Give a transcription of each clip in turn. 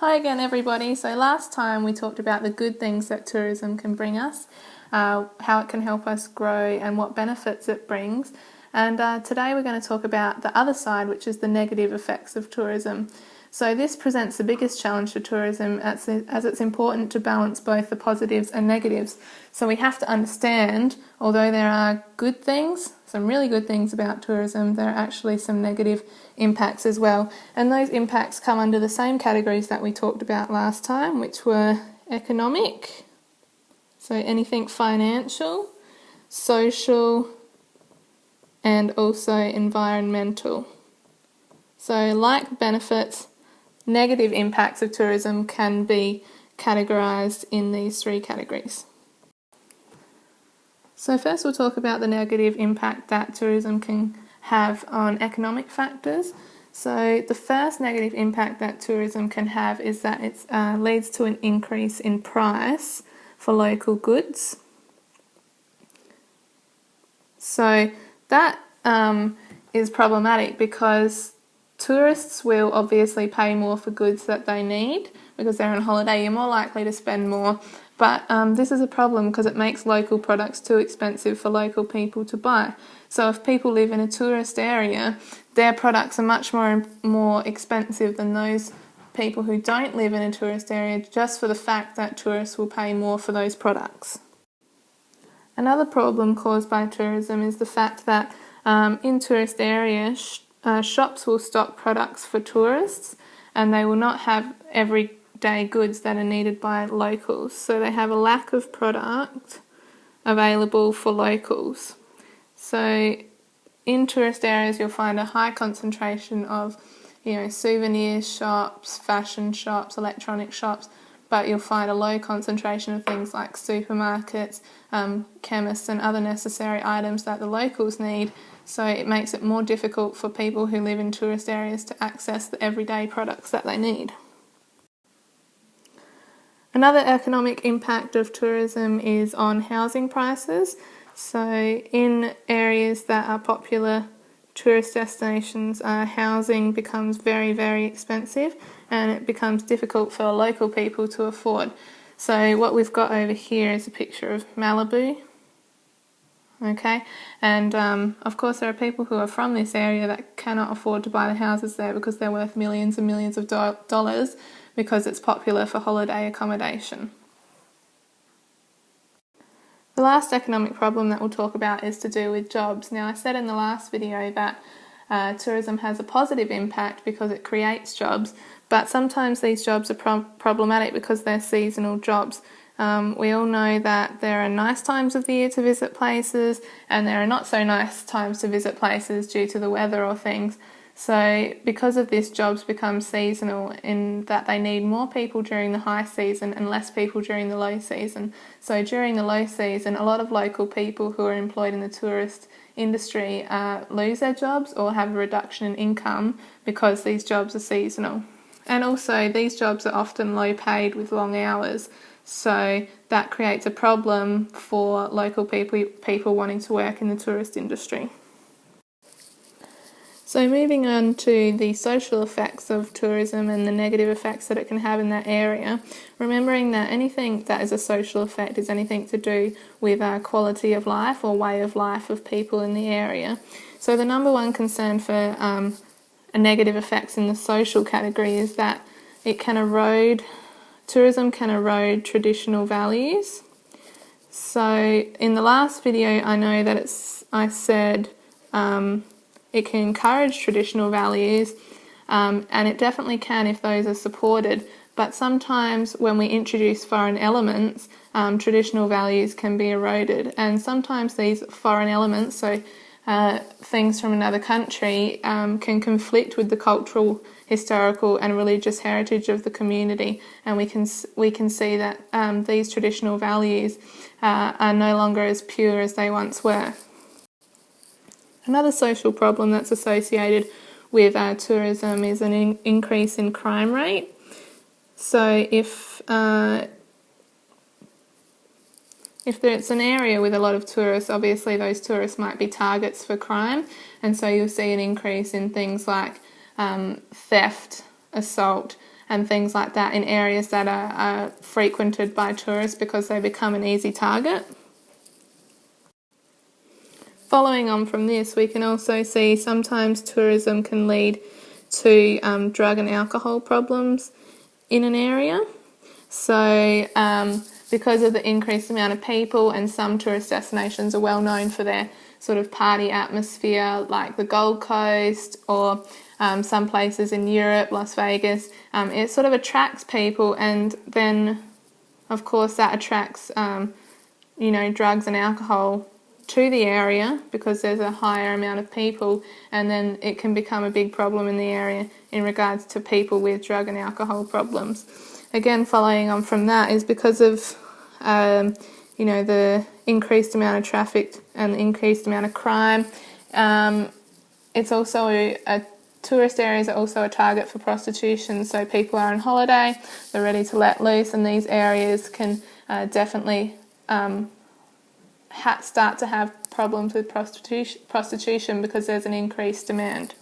Hi again everybody. So last time we talked about the good things that tourism can bring us, how it can help us grow and what benefits it brings. And today we're going to talk about the other side, which is the negative effects of tourism. So this presents the biggest challenge to tourism as it's important to balance both the positives and negatives. So we have to understand, although there are good things, some really good things about tourism, there are actually some negative impacts as well. And those impacts come under the same categories that we talked about last time, which were economic, so anything financial, social, and also environmental. So like benefits, negative impacts of tourism can be categorised in these three categories. So first we'll talk about the negative impact that tourism can have on economic factors. So the first negative impact that tourism can have is that it leads to an increase in price for local goods. So that is problematic because tourists will obviously pay more for goods that they need because they're on holiday. You're more likely to spend more. But this is a problem because it makes local products too expensive for local people to buy. So if people live in a tourist area, their products are much more expensive than those people who don't live in a tourist area, just for the fact that tourists will pay more for those products. Another problem caused by tourism is the fact that in tourist areas, shops will stock products for tourists and they will not have everyday goods that are needed by locals. So they have a lack of product available for locals. So in tourist areas you'll find a high concentration of souvenir shops, fashion shops, electronic shops, but you'll find a low concentration of things like supermarkets, chemists and other necessary items that the locals need. So it makes it more difficult for people who live in tourist areas to access the everyday products that they need. Another economic impact of tourism is on housing prices. So in areas that are popular tourist destinations, housing becomes very, very expensive and it becomes difficult for local people to afford. So what we've got over here is a picture of Malibu. Okay, and of course there are people who are from this area that cannot afford to buy the houses there because they're worth millions and millions of dollars because it's popular for holiday accommodation. The last economic problem that we'll talk about is to do with jobs. Now I said in the last video that tourism has a positive impact because it creates jobs, but sometimes these jobs are problematic because they're seasonal jobs. We all know that there are nice times of the year to visit places and there are not so nice times to visit places due to the weather or things. So because of this, jobs become seasonal in that they need more people during the high season and less people during the low season. So during the low season, a lot of local people who are employed in the tourist industry lose their jobs or have a reduction in income because these jobs are seasonal. And also these jobs are often low paid with long hours. So that creates a problem for local people wanting to work in the tourist industry. So moving on to the social effects of tourism and the negative effects that it can have in that area, remembering that anything that is a social effect is anything to do with quality of life or way of life of people in the area. So the number one concern for negative effects in the social category is that tourism can erode traditional values. So in the last video I know that I said it can encourage traditional values and it definitely can if those are supported, but sometimes when we introduce foreign elements, traditional values can be eroded, and sometimes these foreign elements, so things from another country, can conflict with the cultural, historical and religious heritage of the community, and we can see that these traditional values are no longer as pure as they once were. Another social problem that's associated with tourism is an increase in crime rate. So if it's an area with a lot of tourists, obviously those tourists might be targets for crime, and so you'll see an increase in things like theft, assault, and things like that in areas that are frequented by tourists because they become an easy target. Following on from this, we can also see sometimes tourism can lead to drug and alcohol problems in an area. So because of the increased amount of people, and some tourist destinations are well known for their sort of party atmosphere, like the Gold Coast or some places in Europe, Las Vegas, it sort of attracts people, and then of course that attracts drugs and alcohol to the area because there's a higher amount of people, and then it can become a big problem in the area in regards to people with drug and alcohol problems. Again, following on from that is because of the increased amount of traffic and the increased amount of crime. It's also tourist areas are also a target for prostitution, so people are on holiday, they're ready to let loose, and these areas can definitely start to have problems with prostitution because there's an increased demand.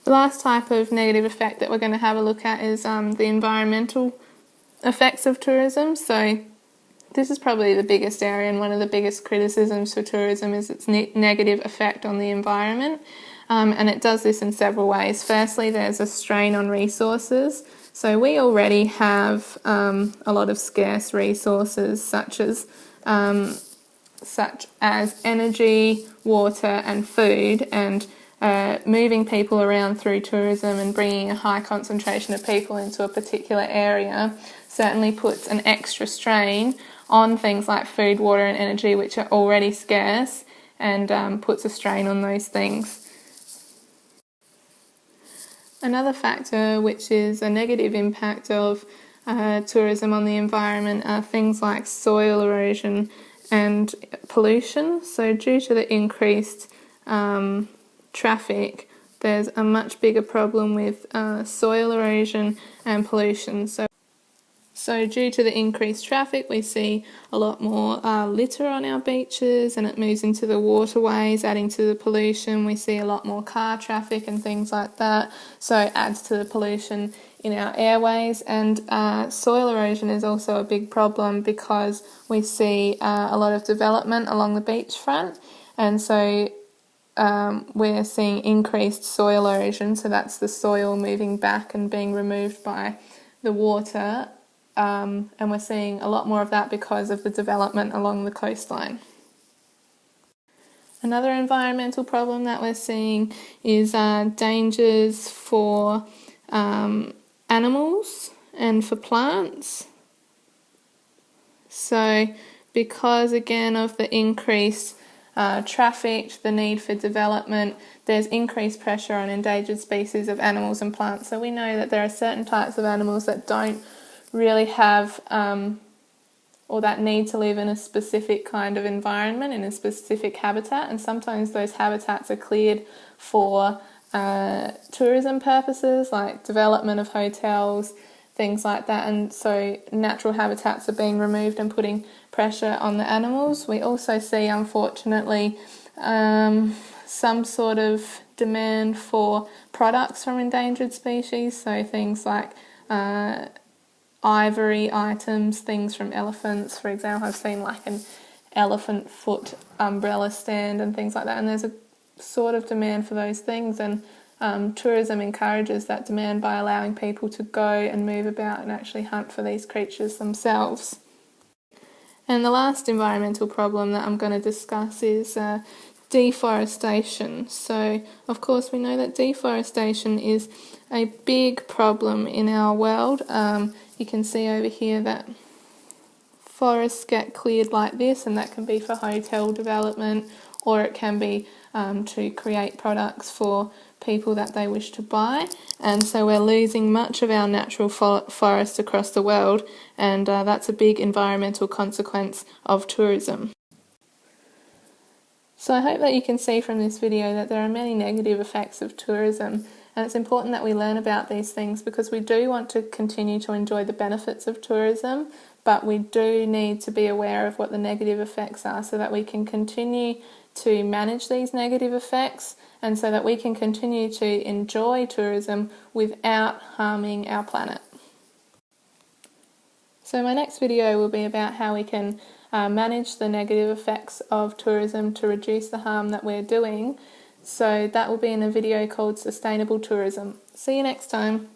The last type of negative effect that we're going to have a look at is the environmental effects of tourism. So this is probably the biggest area, and one of the biggest criticisms for tourism is its negative effect on the environment. And it does this in several ways. Firstly, there's a strain on resources. So we already have a lot of scarce resources such as energy, water and food, and moving people around through tourism and bringing a high concentration of people into a particular area certainly puts an extra strain on things like food, water and energy, which are already scarce, and puts a strain on those things. Another factor which is a negative impact of tourism on the environment are things like soil erosion and pollution. So due to the increased traffic, there's a much bigger problem with soil erosion and pollution. So due to the increased traffic, we see a lot more litter on our beaches, and it moves into the waterways, adding to the pollution. We see a lot more car traffic and things like that, so it adds to the pollution in our airways. And soil erosion is also a big problem because we see a lot of development along the beachfront, and so we're seeing increased soil erosion. So that's the soil moving back and being removed by the water. And we're seeing a lot more of that because of the development along the coastline. Another environmental problem that we're seeing is dangers for animals and for plants. So because again of the increased traffic, the need for development, there's increased pressure on endangered species of animals and plants. So we know that there are certain types of animals that don't really have or that need to live in a specific kind of environment, in a specific habitat, and sometimes those habitats are cleared for tourism purposes like development of hotels, things like that, and so natural habitats are being removed and putting pressure on the animals. We also see, unfortunately, some sort of demand for products from endangered species, so things like ivory items, things from elephants, for example. I've seen like an elephant foot umbrella stand and things like that, and there's a sort of demand for those things, and tourism encourages that demand by allowing people to go and move about and actually hunt for these creatures themselves. And the last environmental problem that I'm going to discuss is deforestation. So of course we know that deforestation is a big problem in our world. You can see over here that forests get cleared like this, and that can be for hotel development, or it can be to create products for people that they wish to buy. And so we're losing much of our natural forest across the world, and that's a big environmental consequence of tourism. So I hope that you can see from this video that there are many negative effects of tourism, and it's important that we learn about these things because we do want to continue to enjoy the benefits of tourism, but we do need to be aware of what the negative effects are so that we can continue to manage these negative effects, and so that we can continue to enjoy tourism without harming our planet. So my next video will be about how we can manage the negative effects of tourism to reduce the harm that we're doing. So that will be in a video called Sustainable Tourism. See you next time.